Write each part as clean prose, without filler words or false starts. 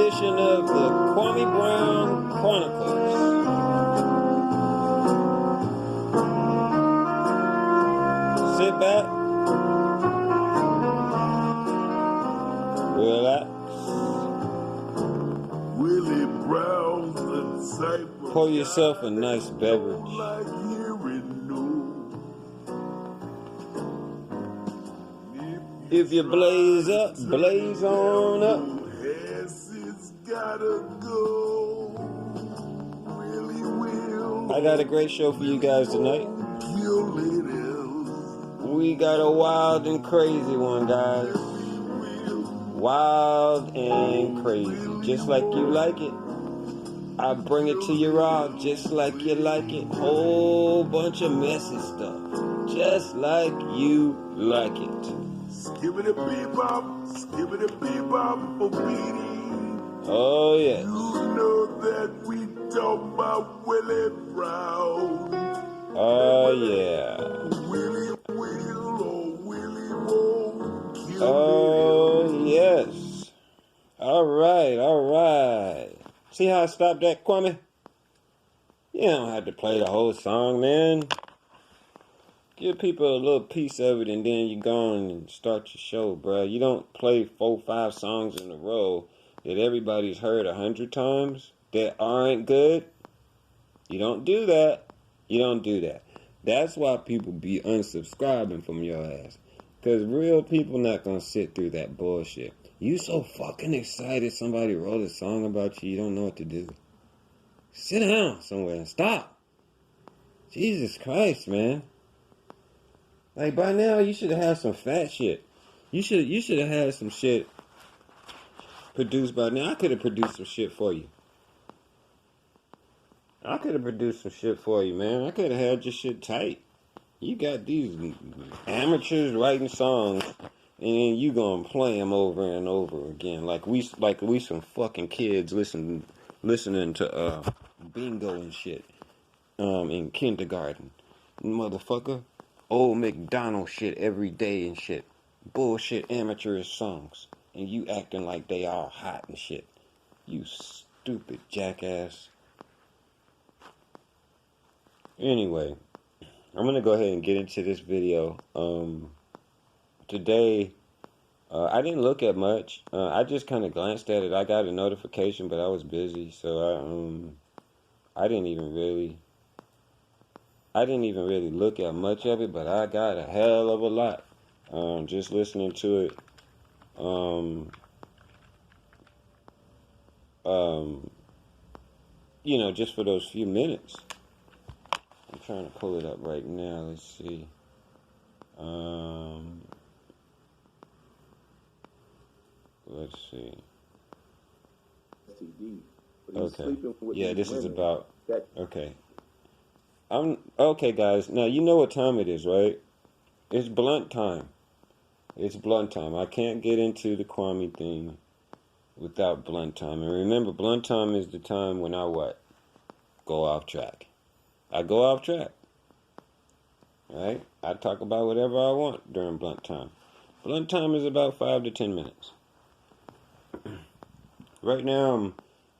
edition of the Kwame Brown Chronicles. Sit back, relax, Willie Brown's the type of pour yourself a nice beverage. like hearing no. If you blaze up, blaze on up. Yes, it's gotta go. Really will. I got a great show for you guys tonight. Kill it is. We got a wild and crazy one, guys. Wild and crazy, just like you like it. I bring it to you raw, just like you like it. Whole bunch of messy stuff, just like you like it. Skibbity bebop, skibbity bebop for beating. Oh yeah. You know that we talk about Willie Brown. Oh yeah. Willie will or Willie won't kill Oh yes. All right. See how I stopped that, Kwame? You don't have to play the whole song, man. Give people a little piece of it and then you go on and start your show, bro. You don't play 4, 5 songs in a row that everybody's heard 100 times that aren't good. You don't do that. You don't do that. That's why people be unsubscribing from your ass. Because real people not going to sit through that bullshit. You so fucking excited somebody wrote a song about you, you don't know what to do. Sit down somewhere and stop. Jesus Christ, man. Like, by now, you should have had some fat shit. You should have had some shit produced by now. I could have produced some shit for you. I could have produced some shit for you, man. I could have had your shit tight. You got these amateurs writing songs, and then you gonna play them over and over again, like we some fucking kids listening to bingo and shit, in kindergarten, motherfucker. Old McDonald shit every day and shit. Bullshit amateurish songs. And you acting like they all hot and shit. You stupid jackass. Anyway, I'm going to go ahead and get into this video. Today, I didn't look at much. I just kind of glanced at it. I got a notification, but I was busy. So I didn't even really look at much of it, but I got a hell of a lot. Just listening to it. Just for those few minutes. I'm trying to pull it up right now. Let's see. Let's see. Okay. Yeah, this is about. Okay. Okay, guys. Now you know what time it is, right? It's blunt time. It's blunt time. I can't get into the Kwame thing without blunt time. And remember, blunt time is the time when I what? Go off track. I go off track. Right? I talk about whatever I want during blunt time. Blunt time is about 5 to 10 minutes. Right now,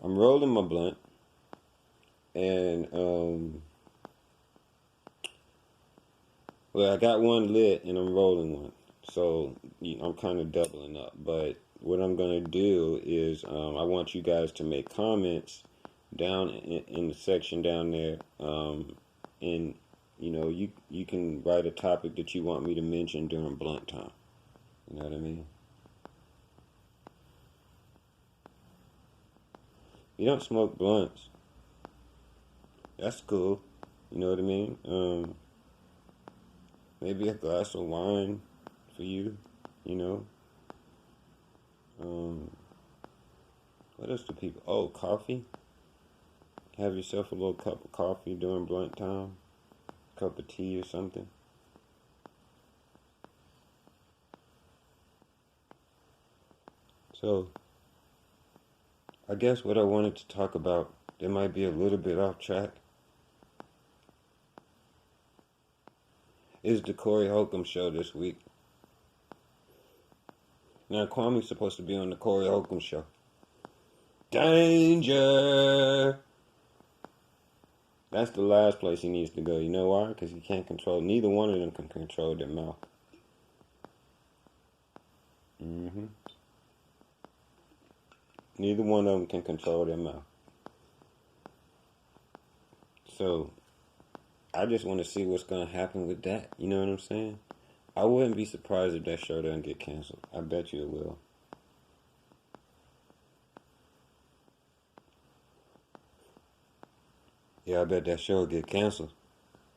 I'm rolling my blunt, and well, I got one lit and I'm rolling one, so I'm kind of doubling up. But what I'm gonna do is I want you guys to make comments down in the section down there, and you can write a topic that you want me to mention during blunt time. You know what I mean? You don't smoke blunts. That's cool. You know what I mean? Maybe a glass of wine for you, What else do people... Oh, coffee? Have yourself a little cup of coffee during blunt time. Cup of tea or something. So, I guess what I wanted to talk about, it might be a little bit off track, is the Corey Holcomb show this week. Now, Kwame's supposed to be on the Corey Holcomb show. Danger. That's the last place he needs to go. You know why? Because he can't control. Neither one of them can control their mouth. Neither one of them can control their mouth. So, I just want to see what's going to happen with that. You know what I'm saying? I wouldn't be surprised if that show doesn't get canceled. I bet you it will. Yeah, I bet that show will get canceled.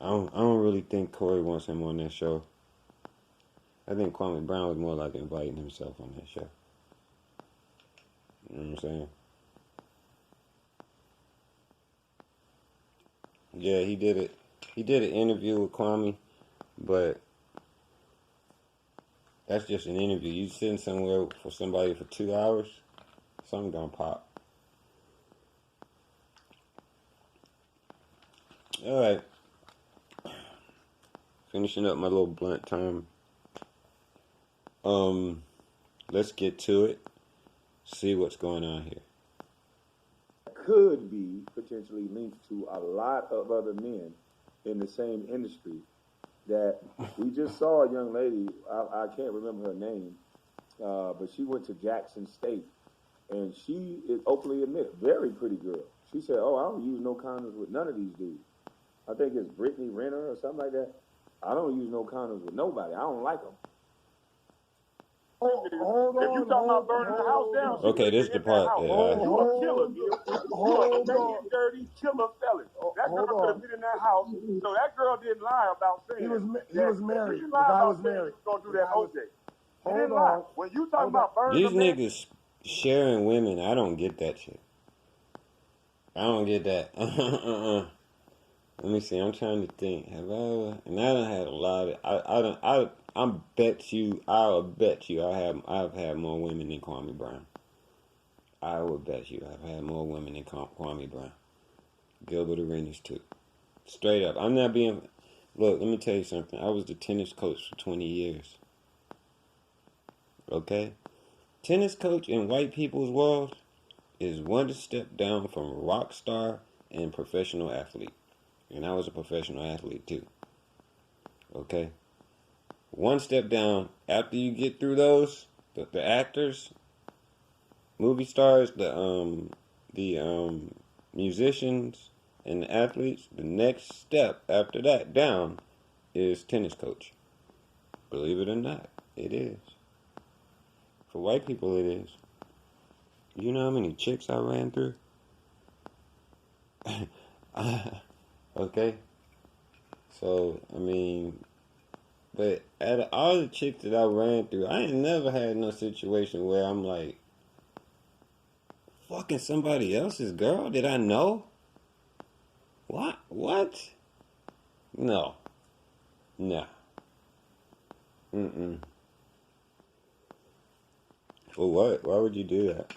I don't really think Corey wants him on that show. I think Kwame Brown was more like inviting himself on that show. You know what I'm saying? Yeah, he did it. He did an interview with Kwame, but that's just an interview. You sitting somewhere for somebody for 2 hours, something gonna pop. All right. Finishing up my little blunt time. Let's get to it. See what's going on here. Could be potentially linked to a lot of other men in the same industry. That we just saw a young lady, I can't remember her name, but she went to Jackson State, and she is openly admit, very pretty girl. She said, "Oh, I don't use no condoms with none of these dudes." I think it's Brittany Renner or something like that. I don't use no condoms with nobody. I don't like them. If you talking about burning the house down, Okay, this is the part that you a killer, Gil. You a dirty, dirty killer felon. That girl could have been in that house. So that girl didn't lie about saying he was married. She didn't The lie guy about was saying married. he was gonna do that OJ. He didn't Hold lie. on. When you talking about burning these the man, niggas sharing women, I don't get that shit. I don't get that. Let me see. I'm trying to think. Have I ever? And I done had a lot of. I'll bet you. I've had more women than Kwame Brown. I would bet you I've had more women than Kwame Brown. Gilbert Arenas too. Straight up. I'm not being. Look, let me tell you something. I was the tennis coach for 20 years. Okay? Tennis coach in white people's world is one step down from rock star and professional athlete. And I was a professional athlete too. Okay? One step down. After you get through those, the actors, movie stars, the musicians, and the athletes, the next step after that down is tennis coach. Believe it or not, it is. For white people, it is. You know how many chicks I ran through? Okay? So, I mean, but out of all the chicks that I ran through, I ain't never had no situation where I'm like, fucking somebody else's girl that I know? What? No. Nah. Mm-mm. Well, what? Why would you do that?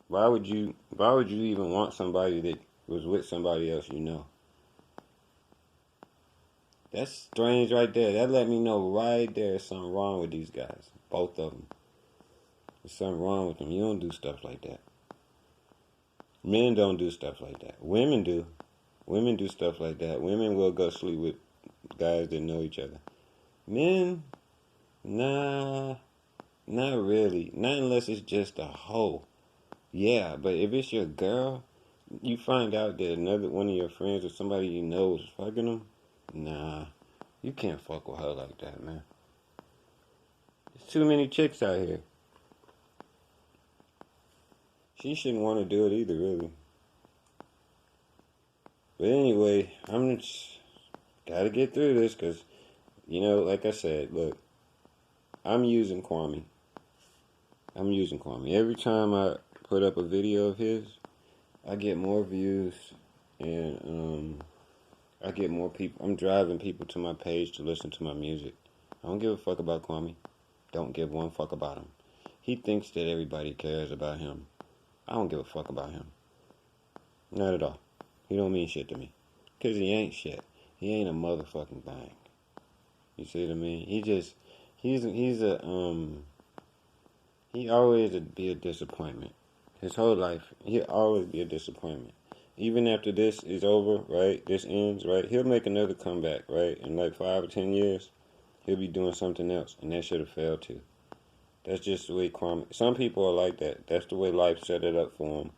Why would you even want somebody that was with somebody else you know? That's strange right there. That let me know right there there's something wrong with these guys. Both of them. There's something wrong with them. You don't do stuff like that. Men don't do stuff like that. Women do. Women do stuff like that. Women will go sleep with guys that know each other. Men, nah, not really. Not unless it's just a hoe. Yeah, but if it's your girl, you find out that another one of your friends or somebody you know is fucking them, nah, you can't fuck with her like that, man. There's too many chicks out here. She shouldn't want to do it either, really. But anyway, I'm just gotta get through this because, you know, like I said, look, I'm using Kwame. Every time I put up a video of his, I get more views and I get more people. I'm driving people to my page to listen to my music. I don't give a fuck about Kwame. Don't give one fuck about him. He thinks that everybody cares about him. I don't give a fuck about him. Not at all. He don't mean shit to me. Because he ain't shit. He ain't a motherfucking thing. You see what I mean? He always be a disappointment. His whole life, he'll always be a disappointment. Even after this is over, right? This ends, right? He'll make another comeback, right? In like 5 or 10 years, he'll be doing something else, and that should have failed too. That's just the way Kwame. Some people are like that. That's the way life set it up for him.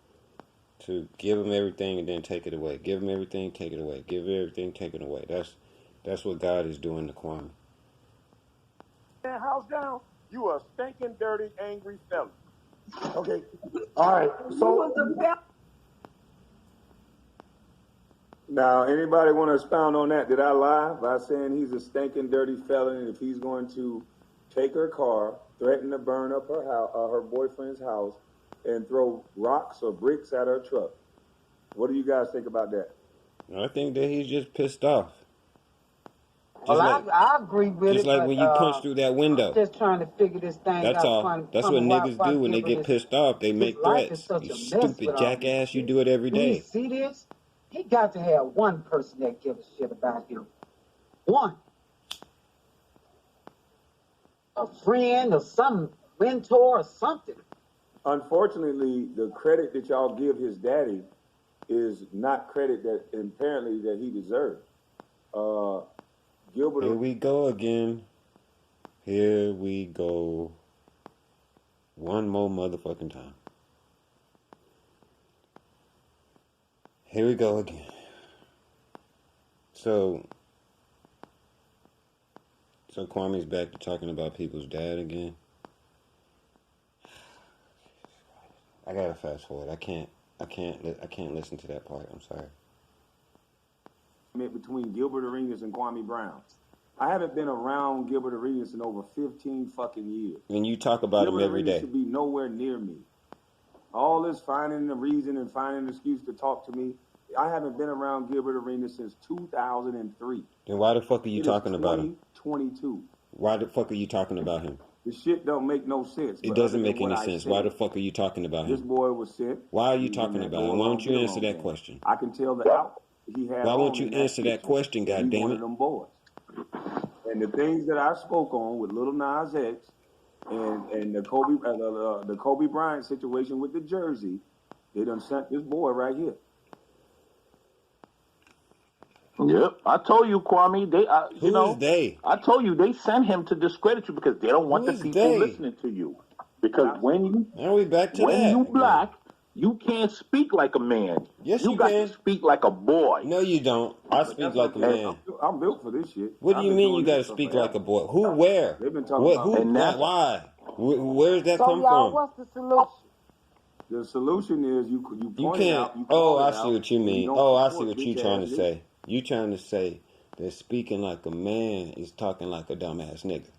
To give him everything and then take it away. Give him everything, take it away. Give him everything, take it away. That's what God is doing to Kwame. That house down, you a stinking, dirty, angry fella. Okay. All right. So now, anybody want to expound on that? Did I lie by saying he's a stinking, dirty felon, and if he's going to take her car, threaten to burn up her house, her boyfriend's house, and throw rocks or bricks at her truck? What do you guys think about that? I think that he's just pissed off. Well, I agree with just it. like but, when you punch through that window. I'm just trying to figure this thing That's out. all. That's what niggas do when they get pissed off. They make threats. You stupid jackass. You do it every Do you day. see this? He got to have one person that gives a shit about him. One. A friend or some mentor or something. Unfortunately, the credit that y'all give his daddy is not credit that apparently that he deserves. Gilbert. Here we go again. Here we go. One more motherfucking time. Here we go again. So Kwame's back to talking about people's dad again. I gotta fast forward. I can't listen to that part. I'm sorry. Between Gilbert Arenas and Kwame Brown. I haven't been around Gilbert Arenas in over 15 fucking years. And you talk about him every day. Gilbert Arenas should be nowhere near me. All this finding a reason and finding an excuse to talk to me. I haven't been around Gilbert Arenas since 2003. Then why the fuck are you talking about him? 2022. Why the fuck are you talking about him? The shit don't make no sense. It doesn't make any sense. Why the fuck are you talking about him? This boy was sent. Why are you talking about him? Why don't you answer that question? I can tell the out he had. Why won't you answer that question, goddammit? Them boys. And the things that I spoke on with Little Nas X and the Kobe Bryant situation with the jersey, they done sent this boy right here. Yep, I told you, Kwame. They? I told you they sent him to discredit you because they don't want the people listening to you. Because when you black, you can't speak like a man. Yes, you got to speak like a boy. No, you don't. I speak like a man. I'm built for this shit. What do you mean you got to speak like a boy? Who? Where? They've been talking about who? Why? Where's that come from? What's the solution? The solution is you can't. I see what you mean. I see what you're trying to say. You trying to say that speaking like a man is talking like a dumbass nigga.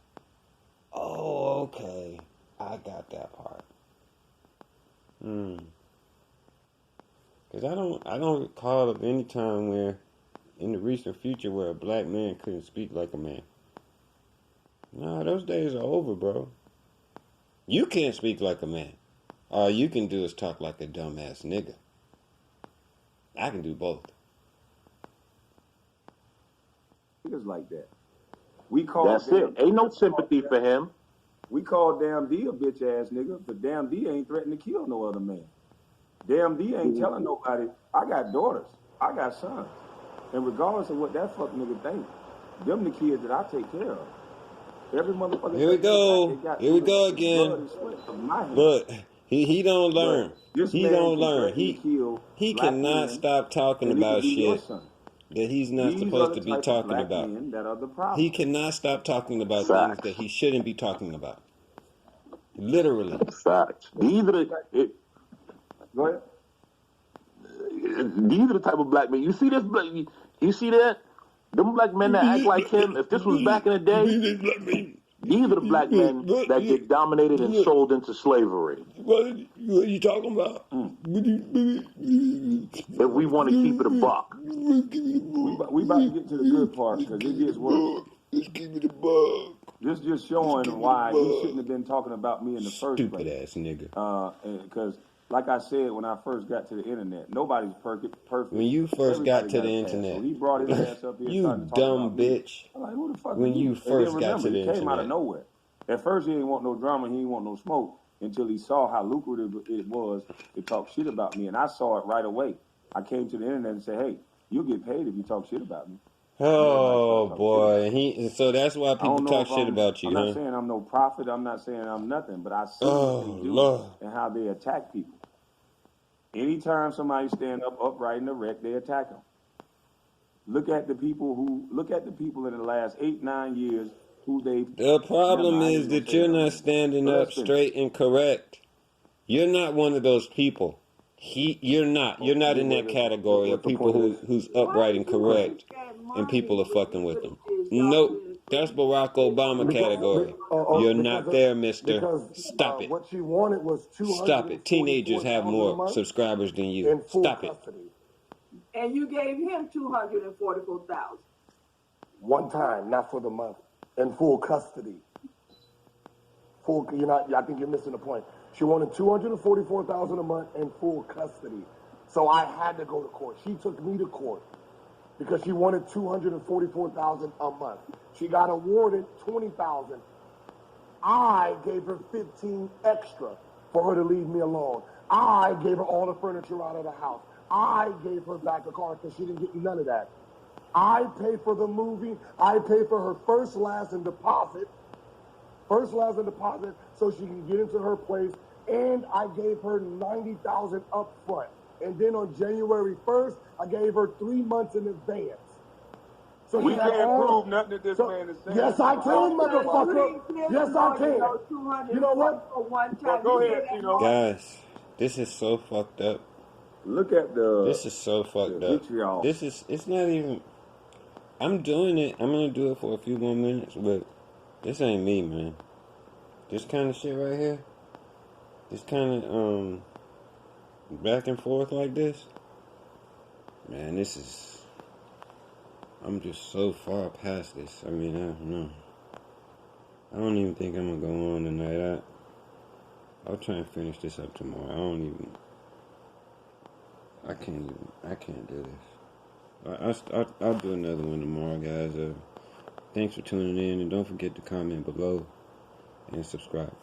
Oh, okay. I got that part. Because I don't recall of any time where, in the recent future, where a black man couldn't speak like a man. Nah, those days are over, bro. You can't speak like a man. All you can do is talk like a dumbass nigga. I can do both. Niggas like that. We call That's it. Ain't no sympathy for him. We call Damn D a bitch ass nigga, but Damn D ain't threatening to kill no other man. Damn D ain't telling nobody, I got daughters, I got sons. And regardless of what that fuck nigga think, them the kids that I take care of. Every motherfucker. Here we go. Here we go again. Look, he don't learn. He don't learn. He cannot stop talking about shit that he's not supposed to be talking about. He cannot stop talking about things that he shouldn't be talking about. Literally. Facts. These are the type of black men. You see this? You see that? Them black men that act like him. If this was back in the day, these are the black men that get dominated and sold into slavery. What are you talking about? If we want to keep it a buck. We about to get to the good part because it gets worse. Let's keep it a buck. This just showing why he shouldn't have been talking about me in the first place. Stupid ass nigga. Because, like I said, when I first got to the internet, nobody's perfect. When you first got to the internet, so he brought his ass up here. You dumb bitch. I'm like, who the fuck? When you first got to the internet, he came out of nowhere. At first, he didn't want no drama. He didn't want no smoke. until he saw how lucrative it was to talk shit about me. And I saw it right away. I came to the internet and said, hey, you'll get paid if you talk shit about me. Oh boy, so that's why people talk shit about you, I'm huh? not saying I'm no prophet. I'm not saying I'm nothing, but I see what they do Lord. and how they attack people. Anytime somebody stand up upright and erect, they attack them. Look at the people in the last 8-9 years who they. The problem is that you're not standing up straight and correct. You're not one of those people. You're not in that category of people who's upright and correct, and people are fucking with them. Nope, that's Barack Obama category. You're not there, mister. Stop it. What she wanted was Stop it. Teenagers have more subscribers than you. Stop it. And you gave him $244,000. One time, not for the month, in full custody. I think you're missing the point. She wanted $244,000 a month in full custody. So I had to go to court. She took me to court because she wanted $244,000 a month. She got awarded $20,000. I gave her $15,000 extra for her to leave me alone. I gave her all the furniture out of the house. I gave her back the car because she didn't get none of that. I paid for the movie. I paid for her first, last, and deposit. So she can get into her place. And I gave her $90,000 up front. And then on January 1st, I gave her 3 months in advance. So we can't prove nothing that this man is saying. Yes, I can, motherfucker. Yes, I can. You know what? Go ahead, Tino. Guys, this is so fucked up. Look at This is so fucked up. vitriol. It's not even. I'm doing it. I'm gonna do it for a few more minutes, but this ain't me, man. This kind of shit right here. This kind of back and forth like this. Man, this is. I'm just so far past this. I mean, I don't know. I don't even think I'm gonna go on tonight. I'll try and finish this up tomorrow. I can't do this. I'll do another one tomorrow, guys. Thanks for tuning in, and don't forget to comment below and subscribe.